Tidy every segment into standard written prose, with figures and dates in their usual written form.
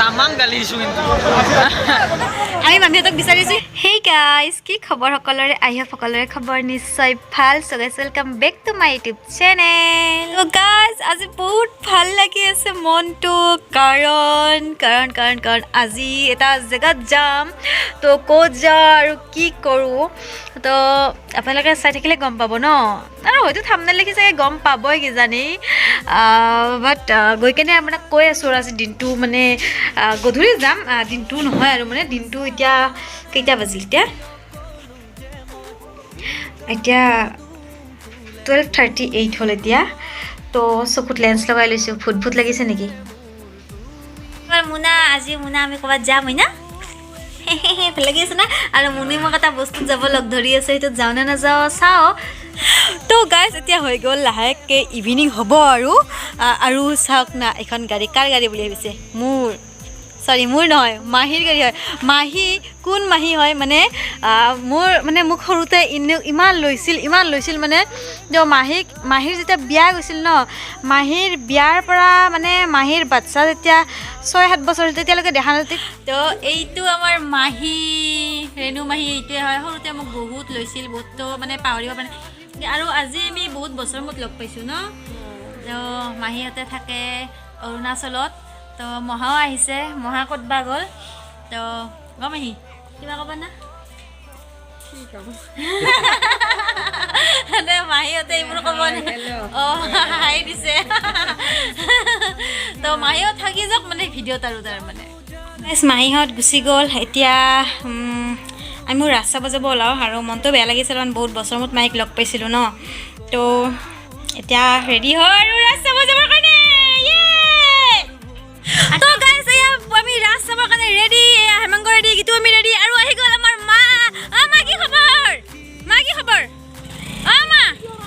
তামাং গালিছো কিন্তু আমি মামিহঁতক বিচাৰিছো হে গাইজ কি খবৰ সকলোৰে আই হোপ সকলোৰে খবৰ নিশ্চয় ভাল so guys welcome back to my YouTube channel তো গাইজ আজি বহুত ভাল লাগি আছে মনটো কাৰণ আজি এটা জেগাত যাম তো ক'ত যাওঁ আৰু কি কৰোঁ তো আপোনালোকে চাই থাকিলে গম পাব ন আৰু হয়তো থাম্বনেল লিখি চাগে গম পাবই কিজানি বাট গৈ কেনে আপোনাক কৈ আছোঁ আৰু আজি দিনটো মানে গধূলি যাম দিনটো নহয় আৰু মানে দিনটো এতিয়া কেইটা বাজিল এতিয়া 12:38 হ'ল এতিয়া তো চকুত লেন্স লগাই লৈছোঁ ভূত লাগিছে নেকি মুনা আজি আমি ক'ৰবাত যাম হয় না ভাল লাগি আছে না আৰু মুনি মোক এটা বস্তুত যাব লগ ধৰি আছে সেইটোত যাওঁ নে নাযাওঁ চাওঁ তো গাইজ এতিয়া হৈ গ'ল লাহেকৈ ইভিনিং হ'ব আৰু চাওক না এখন গাড়ী কাৰ গাড়ী বুলি ভাবিছে মোৰ নহয় মাহীৰ গাড়ী হয় মাহী কোন মাহী হয় মানে মোক সৰুতে ইমান লৈছিল মানে মাহীৰ যেতিয়া বিয়া গৈছিল ন মাহীৰ বিয়াৰ পৰা মানে মাহীৰ বাচ্চা যেতিয়া 6-7 বছৰ তেতিয়ালৈকে দেখা নাছিল তো এইটো আমাৰ মাহী ৰেণু মাহী এইটোৱে হয় সৰুতে মোক বহুত লৈছিল বহুতো মানে পাহৰিব পাৰে আৰু আজি আমি বহুত বছৰ মূৰত লগ পাইছোঁ ন তো মাহীহঁতে থাকে অৰুণাচলত তো মহাও আহিছে মহা ক'তবা গ'ল তো মাহী কিবা ক'বা না মাহীহঁতে এইবোৰ ক'ব হাঁহি দিছে তো মাহীহঁত থাকি যাওক মানে ভিডিঅ'ত আৰু তাৰ মানে মাহীহঁত গুচি গ'ল এতিয়া আমি মোৰ ৰাস্তা বজাব ওলাওঁ আৰু মনটো বেয়া লাগিছিল কাৰণ বহুত বছৰ মূৰত মাইক লগ পাইছিলোঁ ন তো এতিয়া ৰেডি হয় আৰু ৰাস্তা বজাবৰ কাৰণে তো গাইজ এয়া আমি ৰাস্তা বজাবৰ কাৰণে ৰেডি হেমাংগ ৰেডি গীতু আমি ৰেডি আৰু আহি গ'ল আমাৰ মা কি খবৰ মা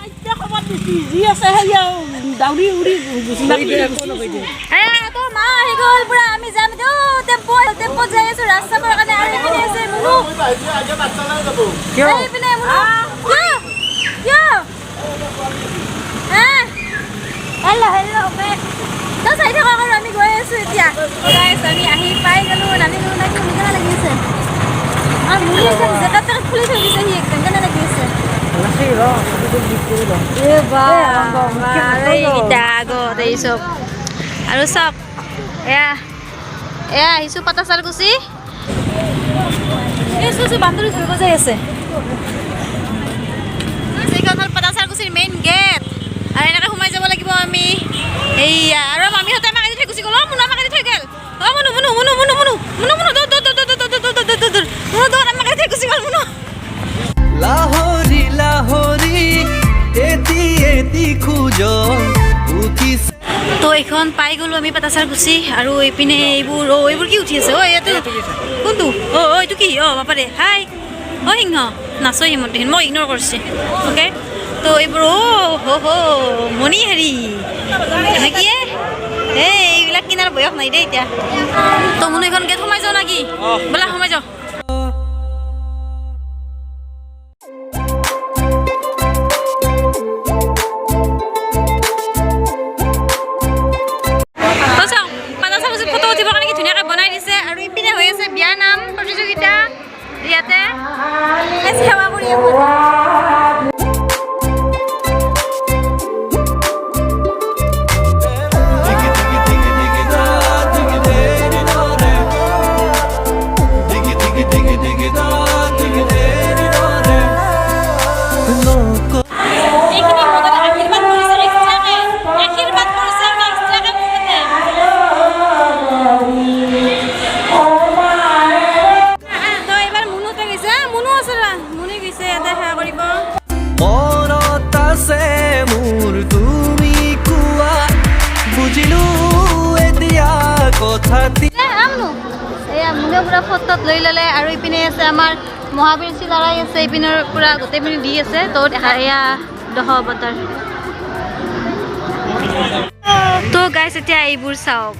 এতিয়া খবৰ দিছি যি আছে সেয়া দাউৰি উৰি গুচি তো মা আহি গ'ল পুৰা আমি যাম টেম্পো যাই আছো ৰাস্তা বজাবৰ কাৰণে আৰু এইপিনে আছে মুনু এইপিনে মুনু হেল্ল' তো চাই থাকক আৰু আমি গৈ আছোঁ এতিয়া গাইজ আমি আহি পাই গ'লোঁ নানিলো কেনে লাগি আছে আৰু মুনি একদম জেগাত খুলি থৈ দিছে সি একদম কেনে লাগি আছে আৰু চব এয়া আহিছোঁ পাতাচাৰকুচি বান্দৰী ধৰিব যাই আছে এইখন হ'ল পাতাচাৰকুচিৰ মেইন গেট আৰু এনেকৈ সোমাই যাব লাগিব আমি এইয়া আৰু মামীহঁতে আমাক আজি থৈ গুচি গ'ল মুনু আমাক আজি থৈ গ'ল মুনু আমাক আজি থৈ গুচি গ'ল মুনু তো এইখন পাই গ'লোঁ আমি পাতাচাৰকুচি আৰু এইপিনে এইবোৰ কি উঠি আছে ইয়াতে কোনটো এইটো কি বাপাৰে হাই সিংহ নাচো সিমত দেখোন মই ইগন'ৰ কৰিছে অ'কে তো এইবোৰ মণি হেৰি কি এইবিলাক কিনাৰ বয়স নাই দেই এতিয়া তো মুনু এইখন গেট সোমাই যাওঁ নাকি বোলা সোমাই যাওঁ ফটো উঠিবৰ কাৰণে কি ধুনীয়াকৈ বনাই দিছে আৰু ইপিনে হৈ আছে বিয়া নাম প্ৰতিযোগিতা ইয়াতে সেৱা কৰি পুৰা ফটোত লৈ ল'লে আৰু ইপিনে আছে আমাৰ মহাবীৰ চিলাৰাই আছে ইপিনৰ পুৰা গোটেইপিনে দি আছে তো এয়া দহ বতৰ তো গাইজ এতিয়া এইবোৰ চাওক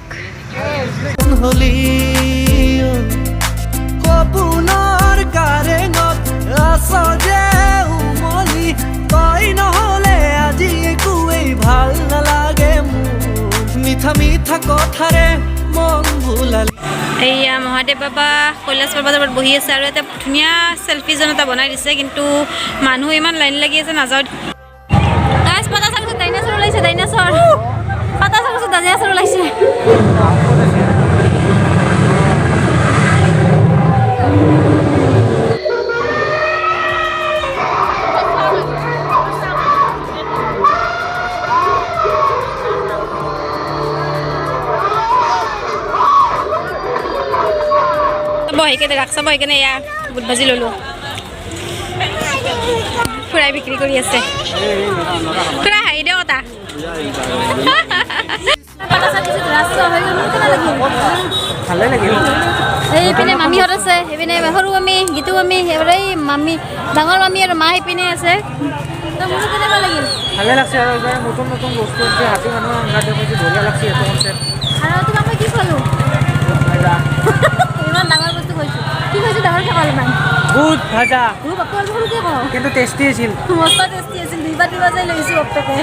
সপোনৰ কাৰেঙত আছ যে উমলি তই নহ'লে আজি একোৱেই ভাল নালাগে মোৰ মিঠা মিঠা কথাৰে মন এইয়া মহাদেৱ বাবা কৈলাশ পৰ্বতত বহি আছে আৰু এটা ধুনীয়া চেলফি জন এটা বনাই দিছে, কিন্তু মানুহ ইমান লাইন লাগি আছে নাযাওঁ। গাইছ পাতা চাকচোন ডাইনাছৰ ওলাইছে, ডাইনাছৰ পাতা চাকচোন ডাইনাছৰ ওলাইছে। সেইকাৰণে ৰাখ চাব, সেইকাৰণে এয়া বুট ভাজি ল'লোঁ। খুৰাই বিক্ৰী কৰি আছে। খুৰা হাঁহি দিয়ক এটা। এইপিনে মামীহঁত আছে, সেইপিনে সৰু মামী, গীতু মামী, এই মামী ডাঙৰ মামী আৰু মা সেইপিনে আছে। মোৰো কেনেকুৱা লাগিল? ভালে লাগছে আৰু এইবাৰ নতুন নতুন বস্তু আছে, হাতী মানুহ অংগাত দেখি বঢ়িয়া লাগছে এইটো কনচেপ্ট। আৰু তোমাক মই কি ক'লোঁ? ইমান ডাঙৰ বস্তু কৈছোঁ, কি কৈছোঁ ডাঙৰকৈ ক'ল ইমান? বুট ভাজা বাপু আৰু সৰুকৈ কওঁ, কিন্তু টেষ্টি আছিল, মস্ত টেষ্টি আছিল। দুইবাৰ যাই লৈছোঁ বাপেকে।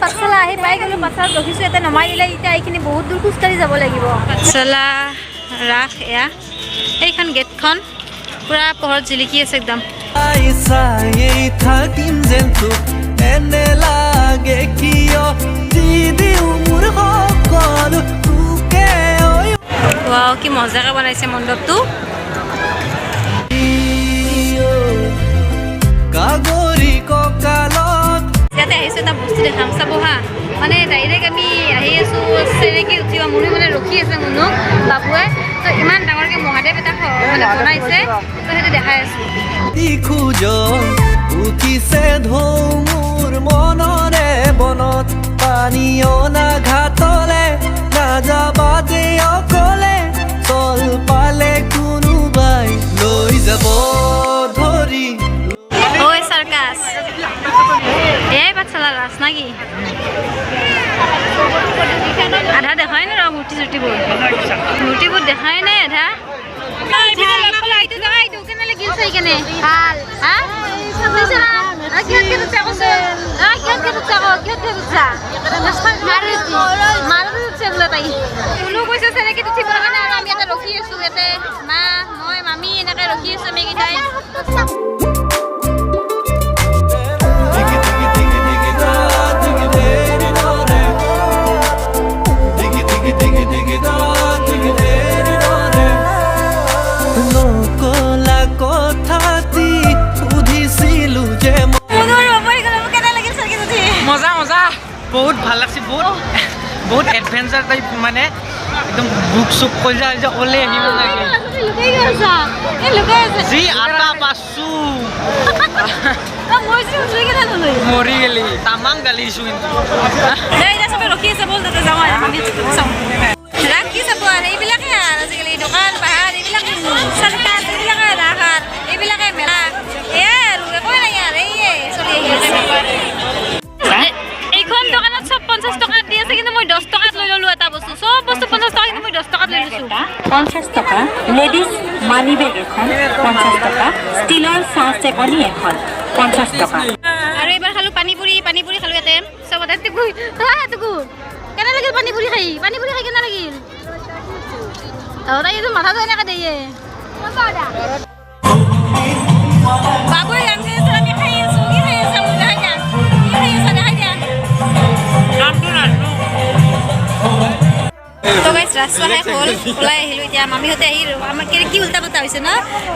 পাঠশালা আহি পাই গ'লোঁ, পাঠশালাত ৰখিছোঁ, ইয়াতে নমাই দিলে। এতিয়া এইখিনি বহুত দূৰ খোজকাঢ়ি যাব লাগিব। পাঠশালা ৰাস এয়া, এইখন গেটখন পূৰা পোহৰত জিলিকি আছে একদম। থাকিম যেন তোক এনে লাগে কিয় দি দিওঁ মোৰ সকলো তোকে। ৱাও, কি মজাকৈ বনাইছে মণ্ডপটো। কাগৰি কঁকালত ইয়াতে আহিছোঁ, এটা বস্তু দেখাম চাব হা। মানে ডাইৰেক্ট আমি আহি আছোঁ, চেনেকি উঠিব মুনু মানে ৰখি আছে, মুনুক বাবুৱে তো ইমান ডাঙৰকৈ মহাদেৱ এটা মানে বনাইছে, তো সেইটো দেখাই আছোঁ। খোজ উঠিছে ঢৌ মোৰ মনৰে বনত, পানী অনা ঘাটলে নাযাবা যে অকলে, চল পালে কোনোবাই লৈ যাব ধৰি। ঐ চাৰ্কাছ, এই পাঠশালা ৰাস নাকি? আধা দেখাই নাই ৰ মূৰ্তি চূৰ্তিবোৰ, মূৰ্তিবোৰ দেখাই নাই আধা। কেনে লাগিল চাই কেনে? ভাল। হা আমি ইয়াতে ৰখি আছো, ইয়াতে মা মই মামী এনেকে ৰখি আছো আমি কেইটাই। মজা মজা, বহুত ভাল লাগছে, বহুত এডভেঞ্চাৰ টাইপ, মানে একদম বুক চুক কৈ যায় যে ওলাই আহিব লাগে। যি আটা পাছো মৰি গেলি, তামাং গালিছো কিন্তু। ৰখি আছে, বল তাতে যাওঁ। ৰাস কি চাব আৰু এইবিলাকে আৰু আজিকালি দোকান পাহাৰ এইবিলাকে, চাৰ্কাছ এইবিলাকে, ৰাস এইবিলাকে মেলা, এয়াই আৰু একোৱে নাই আৰু এইয়ে চলি আহি আছে। এইখন দোকানত চব 50 টকাত দি আছে, কিন্তু মই 10 টকাত লৈ ল'লোঁ এটা বস্তু। চব বস্তু 50 টকা, কিন্তু মই 10 টকাত লৈ লৈছোঁ। 50 টকা, লেডিজ মানি বেগ এখন 50 টকা, ষ্টিলৰ চাহ চেকনি এখন 50 টকা। আৰু এইবাৰ খালোঁ পানী পুৰি খালোঁ ইয়াতে চবতে। কেনে লাগিল পানী পুৰি খাই? পানী পুৰি খাই কেনে লাগিল? তাই এইটো মাথাটো এনেকৈ দিয়ে। বাবুৱে গান গাই আছে, আমি খাই আছোঁ। কি খাই আছা? মোক দেখাই দিয়া, কি খাই আছা দেখাই দিয়া। তো গাইছ ৰাস্তা শেষ হ'ল, ওলাই আহিলোঁ। এতিয়া মামীহঁতে আহি আমাক কি উল্টা পাল্টা হৈছে ন?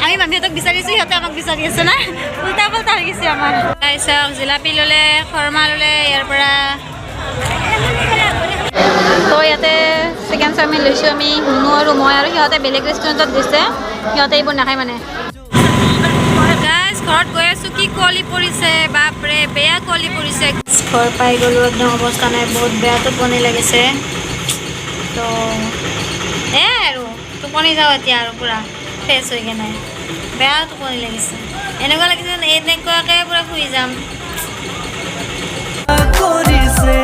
আমি মামীহঁতক বিচাৰিছোঁ, সিহঁতে আমাক বিচাৰি আছে না, উল্টা পাল্টা হৈ গৈছে আমাৰ। চাওক জিলাপি ল'লে, খৰমা ল'লে ইয়াৰ পৰা। তো ইয়াতে চিকেন চাওমিন লৈছোঁ আমি, মুনু আৰু মই, আৰু সিহঁতে বেলেগ ৰেষ্টুৰেণ্টত গৈছে, সিহঁতে এইবোৰ নাখায় মানে। গাইছ ঘৰত গৈ আছোঁ, কি কুঁৱলী পৰিছে বাপৰে, বেয়া কুঁৱলী পৰিছে। ঘৰ পাই গ'লোঁ, একদম অৱস্থা নাই, বহুত বেয়া টোপনি লাগিছে। তো আৰু টোপনি যাওঁ এতিয়া আৰু পূৰা ফ্ৰেছ হৈ কেনে, বেয়া টোপনি লাগিছে। এনেকুৱা লাগিছে এনেকুৱাকৈ পূৰা শুই যাম। কৰিছে